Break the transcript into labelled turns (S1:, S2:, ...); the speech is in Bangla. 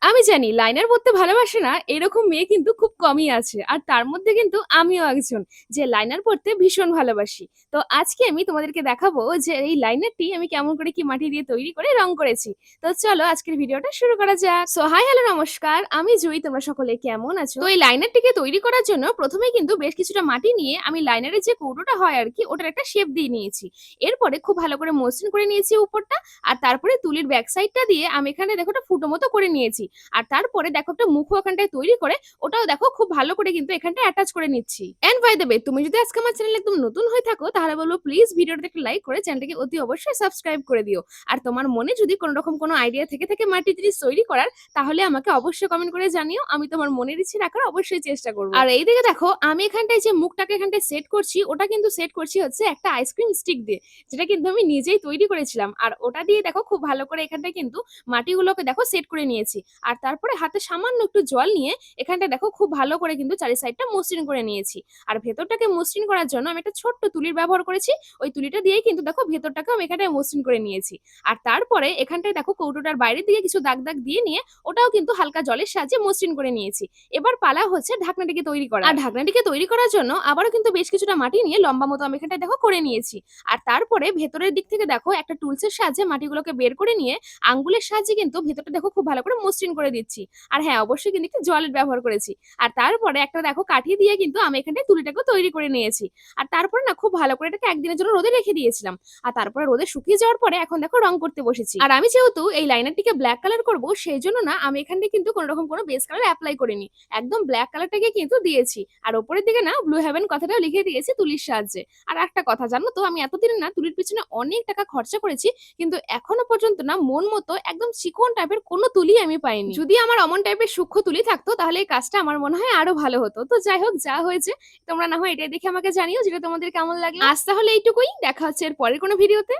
S1: আমি জানি লাইনার পড়তে ভালোবাসে না এরকম মেয়ে কিন্তু খুব কমই আছে। আর তার মধ্যে কিন্তু আমিও একজন যে লাইনার পড়তে ভীষণ ভালোবাসি। তো আজকে আমি তোমাদেরকে দেখাবো যে এই লাইনারটি আমি কেমন করে কি মাটি দিয়ে তৈরি করে রং করেছি। তো চলো আজকের ভিডিওটা শুরু করা যাক। সো হাই হ্যালো নমস্কার। আমি জুই, তোমরা সকলে কেমন আছো? তো এই লাইনারটিকে তৈরি করার জন্য প্রথমেই কিন্তু বেশ কিছুটা মাটি নিয়ে আমি লাইনারের যে কৌটোটা হয় আরকি ওটার একটা শেপ দিয়ে নিয়েছি। এরপরে খুব ভালো করে মসৃণ করে নিয়েছি উপরটা। আর তারপরে তুলির ব্যাক সাইডটা দিয়ে আমি এখানে দেখো একটা ফুটো মতো করে নিয়েছি। আর তারপরে দেখো একটা মুখও এখানটায় তৈরি করে ওটাও দেখো খুব ভালো করে কিন্তু এখানটায় অ্যাটাচ করে নিচ্ছি। এন্ড বাই দ্য ওয়ে, তুমি যদি আজকে আমার চ্যানেলে একদম নতুন হয়ে থাকো তাহলে বলবো প্লিজ ভিডিওটাতে একটা লাইক করে চ্যানেলটাকে অতি অবশ্যই সাবস্ক্রাইব করে দিও। আর তোমার মনে যদি কোনো রকম কোনো আইডিয়া থেকে থাকে মাটির জিনিস তৈরি করার, তাহলে আমাকে অবশ্যই কমেন্ট করে জানিও। আমি তোমার মনের ইচ্ছে রাখার অবশ্যই চেষ্টা করব। আর এইদিকে দেখো আমি এখানটায় যে মুখটাকে এখানটায় সেট করছি ওটা কিন্তু সেট করছি হচ্ছে একটা আইসক্রিম স্টিক দিয়ে, যেটা কিন্তু আমি নিজেই তৈরি করেছিলাম। আর ওটা দিয়ে দেখো খুব ভালো করে এখানটায় কিন্তু মাটিগুলোকে দেখো সেট করে নিয়েছি। আর তারপরে হাতে সামান্য একটু জল নিয়ে এখানটায় দেখো খুব ভালো করে কিন্তু চারি সাইডটা মসৃণ করে নিয়েছি। আর ভেতরটাকে মসৃণ করার জন্য আমি একটা ছোট্ট তুলির ব্যবহার করেছি। ওই তুলিটা দিয়েই কিন্তু দেখো ভেতরটাকে আমি এখানটায় মসৃণ করে নিয়েছি। আর তারপরে এখানটায় দেখো কৌটোটার বাইরের দিকে কিছু দাগ দাগ দিয়ে নিয়ে ওটাও কিন্তু হালকা জলের সাহায্যে মসৃণ করে নিয়েছি। এবার পালা হচ্ছে ঢাকনাটিকে তৈরি করা। আর ঢাকনাটিকে তৈরি করার জন্য আবারও কিন্তু বেশ কিছুটা মাটি নিয়ে লম্বা মতো আমি এখানটায় দেখো করে নিয়েছি। আর তারপরে ভেতরের দিক থেকে দেখো একটা টুলসের সাহায্যে মাটিগুলোকে বের করে নিয়ে আঙ্গুলের সাহায্যে কিন্তু ভেতরটা দেখো খুব ভালো করে মসৃণ করে দিচ্ছি। আর হ্যাঁ, অবশ্যই কিন্তু একটু জলের ব্যবহার করেছি। আর তারপরে একটা দেখো কাঠি দিয়ে কিন্তু আমি এখানটায় তুলিটাকেও তৈরি করে নিয়েছি। আর তারপরে না খুব ভালো করে এটাকে একদিনের জন্য রোদে রেখে দিয়েছিলাম। আর তারপরে রোদে শুকিয়ে যাওয়ার পরে এখন দেখো রং করতে বসেছি। আর আমি যেহেতু এই লাইনারটিকে ব্ল্যাক কালার করব, সেইজন্য না আমি এখানটায় কিন্তু কোনো রকম কোনো বেস কালার এপ্লাই করিনি। একদম ব্ল্যাক কালারটাকে কিন্তু দিয়েছি। আর উপরের দিকে না ব্লু হেভেন কথাটাও লিখে দিয়েছি তুলির সাহায্যে। আর একটা কথা জানো তো, আমি এতদিন না তুলির পিছনে অনেক টাকা খরচা করেছি, কিন্তু এখনো পর্যন্ত না মন মতো একদম চিকন টাইপের কোনো তুলি আমি পাইনি। যদি আমার অমন টাইপের সূক্ষ্ম তুলি থাকতো তাহলে এই কাজটা আমার মনে হয় আরো ভালো হতো। তো যাই হোক, যা হয়েছে তোমরা না হয় এটাই দেখে আমাকে জানিও যেটা তোমাদের কেমন লাগলো। আজ তাহলে এইটুকুই, দেখা হচ্ছে এর পরের কোনো ভিডিওতে।